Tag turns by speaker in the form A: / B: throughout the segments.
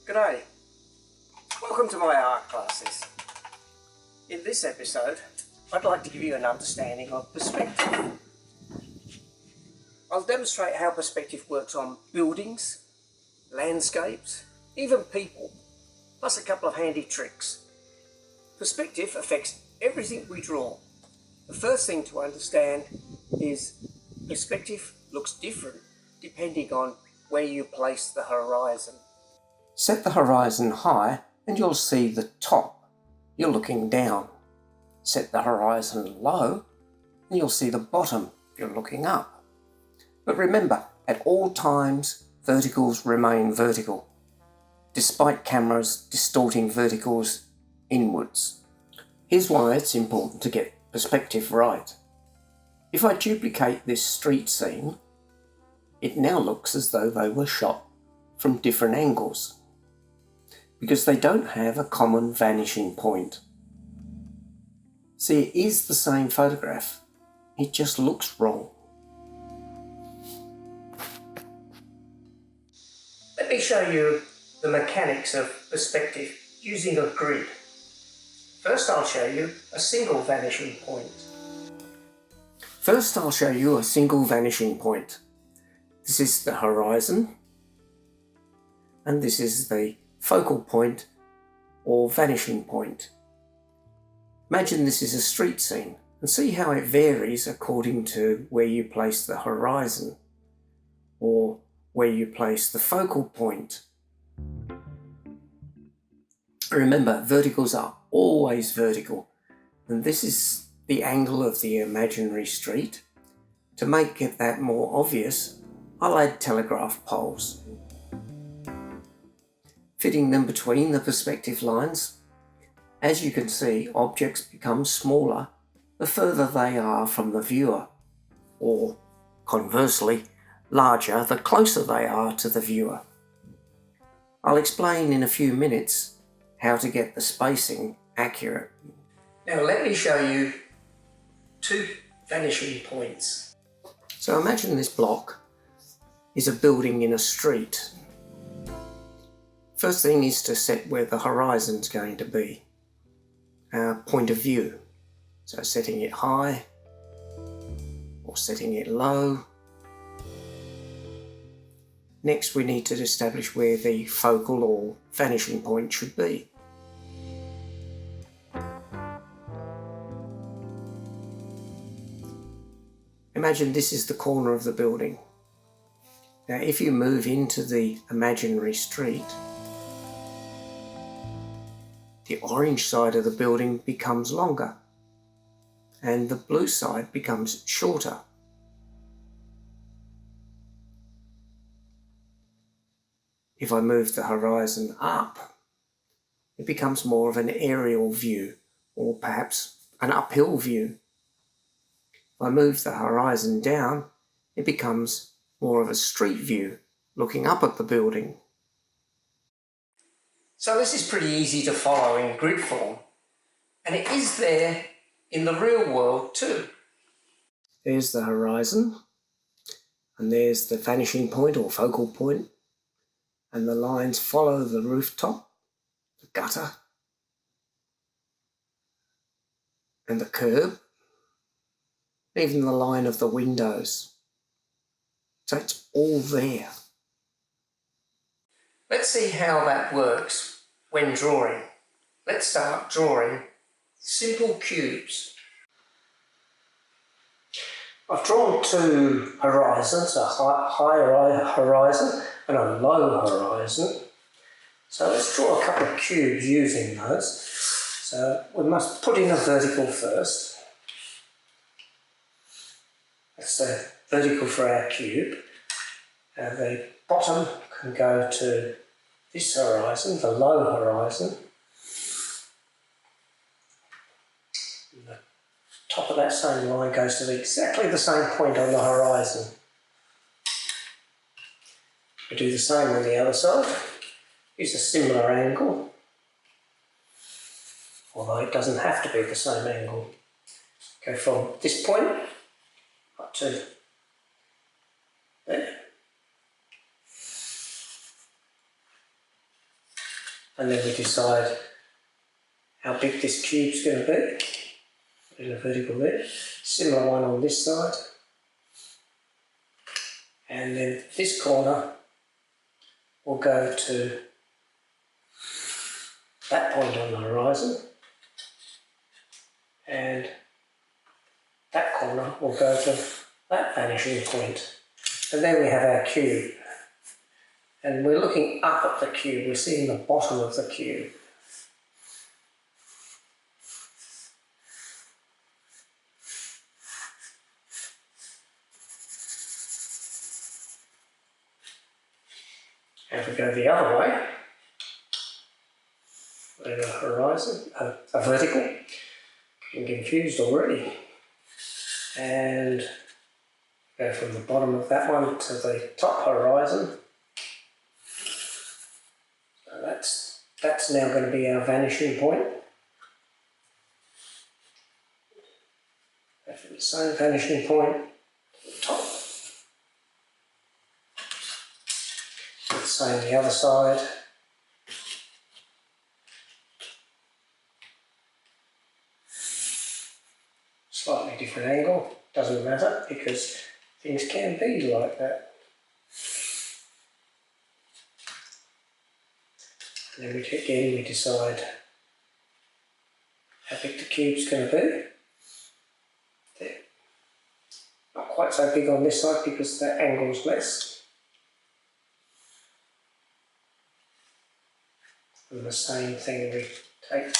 A: G'day, welcome to my art classes. In this episode, I'd like to give you an understanding of perspective. I'll demonstrate how perspective works on buildings, landscapes, even people, plus a couple of handy tricks. Perspective affects everything we draw. The first thing to understand is perspective looks different depending on where you place the horizon. Set the horizon high and you'll see the top. You're looking down. Set the horizon low and you'll see the bottom. You're looking up. But remember, at all times, verticals remain vertical, despite cameras distorting verticals inwards. Here's why it's important to get perspective right. If I duplicate this street scene, it now looks as though they were shot from different angles, because they don't have a common vanishing point. See, it is the same photograph, it just looks wrong. Let me show you the mechanics of perspective using a grid. First I'll show you a single vanishing point. This is the horizon, and this is the focal point or vanishing point. Imagine this is a street scene and see how it varies according to where you place the horizon or where you place the focal point. Remember, verticals are always vertical, and this is the angle of the imaginary street. To make it that more obvious, I'll add telegraph poles. Fitting them between the perspective lines, as you can see, objects become smaller the further they are from the viewer, or conversely, larger the closer they are to the viewer. I'll explain in a few minutes how to get the spacing accurate. Now let me show you two vanishing points. So imagine this block is a building in a street. First thing is to set where the horizon's going to be, our point of view. So setting it high or setting it low. Next we need to establish where the focal or vanishing point should be. Imagine this is the corner of the building. Now if you move into the imaginary street, the orange side of the building becomes longer and the blue side becomes shorter. If I move the horizon up, it becomes more of an aerial view or perhaps an uphill view. If I move the horizon down, it becomes more of a street view, looking up at the building. So this is pretty easy to follow in grid form, and it is there in the real world too. There's the horizon, and there's the vanishing point or focal point, and the lines follow the rooftop, the gutter, and the curb, even the line of the windows. So it's all there. Let's see how that works when drawing. Let's start drawing simple cubes. I've drawn two horizons, a high horizon and a low horizon. So let's draw a couple of cubes using those. So we must put in a vertical first. That's the vertical for our cube. And the bottom can go to this horizon, the low horizon. And the top of that same line goes to exactly the same point on the horizon. We do the same on the other side. Use a similar angle, although it doesn't have to be the same angle. Go from this point up to there. and then we decide how big this cube's going to be in a vertical there. Similar one on this side, and then this corner will go to that point on the horizon, and that corner will go to that vanishing point. And then we have our cube, and we're looking up at the cube, we're seeing the bottom of the cube. And if we go the other way, we're in a horizon, a vertical, getting confused already. And go from the bottom of that one to the top horizon. So that's now going to be our vanishing point. Go from the same vanishing point to the top. The same the other side. Slightly different angle, doesn't matter because things can be like that. And then we decide how big the cube's going to be. There. Not quite so big on this side because the angle's less. And the same thing we take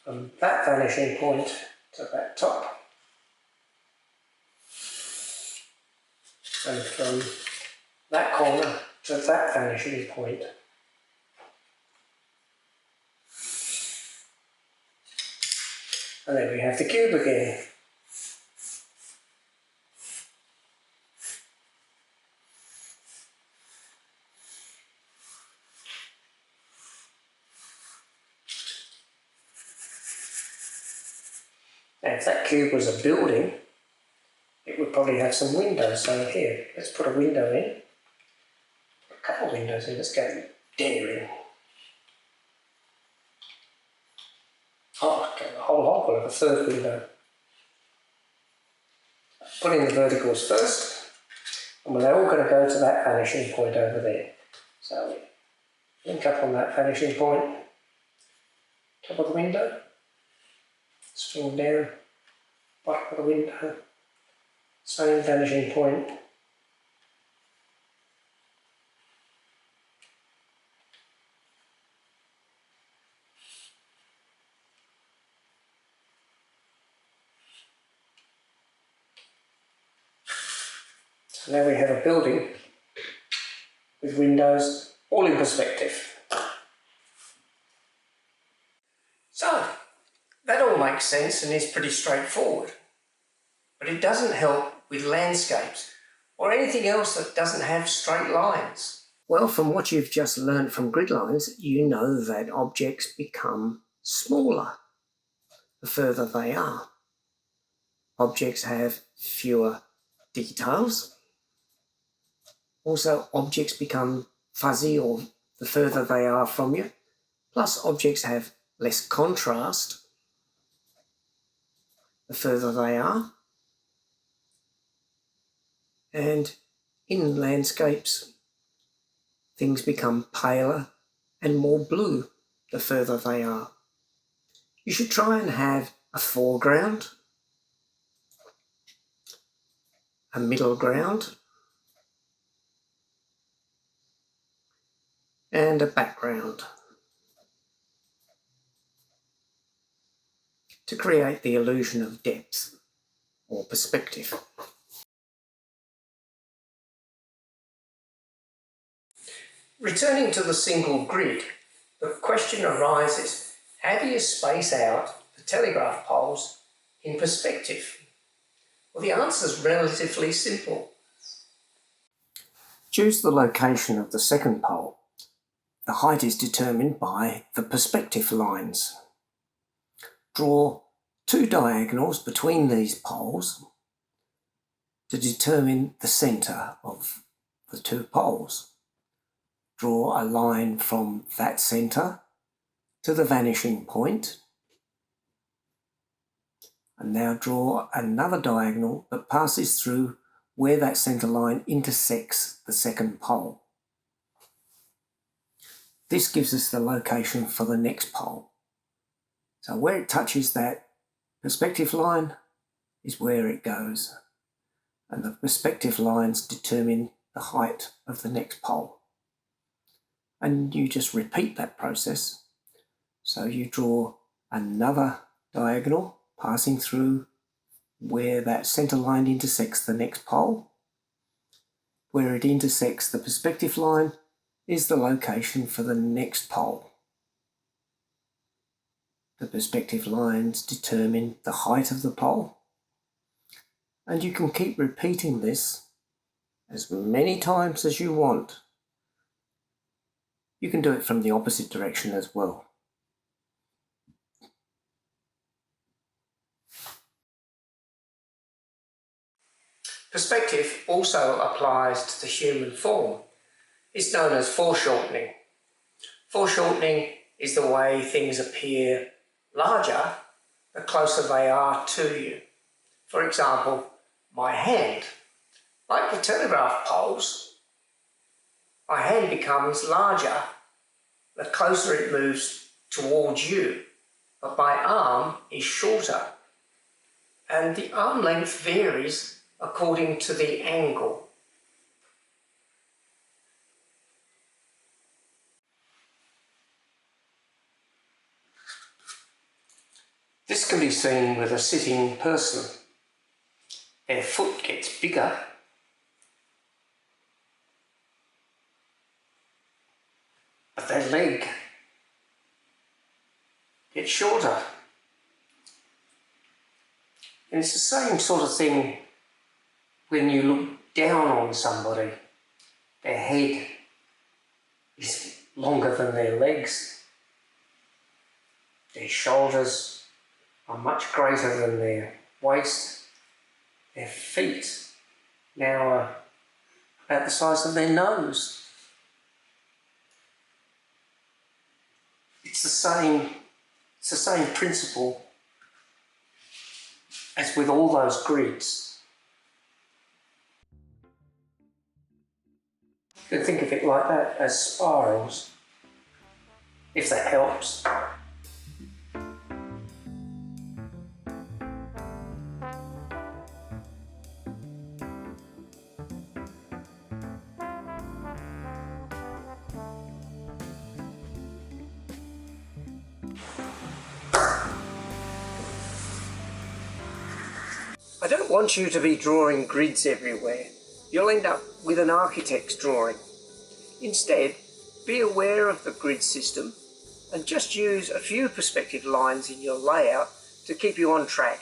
A: from that vanishing point to that top. And from that corner to that vanishing point. And then we have the cube again. Now if that cube was a building, it would probably have some windows. So here, let's put a window in. A couple of windows in, let's go daring. Oh, okay, the whole hole will have a third window. Put in the verticals first, and they're all going to go to that vanishing point over there. So we link up on that vanishing point, top of the window, swing down, bottom of the window, same vanishing point. So now we have a building with windows all in perspective. So that all makes sense and is pretty straightforward, but it doesn't help with landscapes or anything else that doesn't have straight lines. Well, from what you've just learned from grid lines, you know that objects become smaller the further they are. Objects have fewer details. Also, objects become fuzzy or the further they are from you. Plus, objects have less contrast the further they are. And in landscapes, things become paler and more blue the further they are. You should try and have a foreground, a middle ground, and a background to create the illusion of depth or perspective. Returning to the single grid, the question arises, how do you space out the telegraph poles in perspective? Well, the answer is relatively simple. Choose the location of the second pole. The height is determined by the perspective lines. Draw two diagonals between these poles to determine the centre of the two poles.
B: draw a line from that centre to the vanishing point, and now draw another diagonal that passes through where that centre line intersects the second pole. This gives us the location for the next pole. So where it touches that perspective line is where it goes, and the perspective lines determine the height of the next pole. And you just repeat that process. So you draw another diagonal passing through where that centre line intersects the next pole. Where it intersects the perspective line is the location for the next pole. The perspective lines determine the height of the pole, and you can keep repeating this as many times as you want. You can do it from the opposite direction as well.
A: Perspective also applies to the human form. It's known as foreshortening. Foreshortening is the way things appear larger the closer they are to you. For example, my hand. Like the telegraph poles, my hand becomes larger the closer it moves towards you, but my arm is shorter, and the arm length varies according to the angle. This can be seen with a sitting person. Their foot gets bigger, but their leg gets shorter. And it's the same sort of thing when you look down on somebody. Their head is longer than their legs. Their shoulders are much greater than their waist. Their feet now are about the size of their nose. It's the same principle as with all those grids. You can think of it like that, as spirals, if that helps. I don't want you to be drawing grids everywhere. You'll end up with an architect's drawing. Instead, be aware of the grid system and just use a few perspective lines in your layout to keep you on track.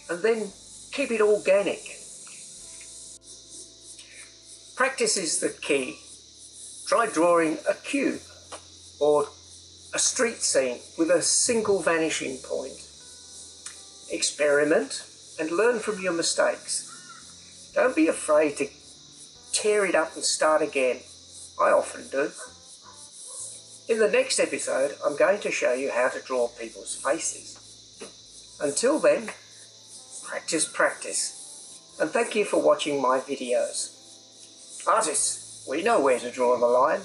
A: And then keep it organic. Practice is the key. Try drawing a cube or a street scene with a single vanishing point. Experiment and learn from your mistakes. Don't be afraid to tear it up and start again. I often do. In the next episode, I'm going to show you how to draw people's faces. Until then, practice. And thank you for watching my videos. Artists, we know where to draw the line.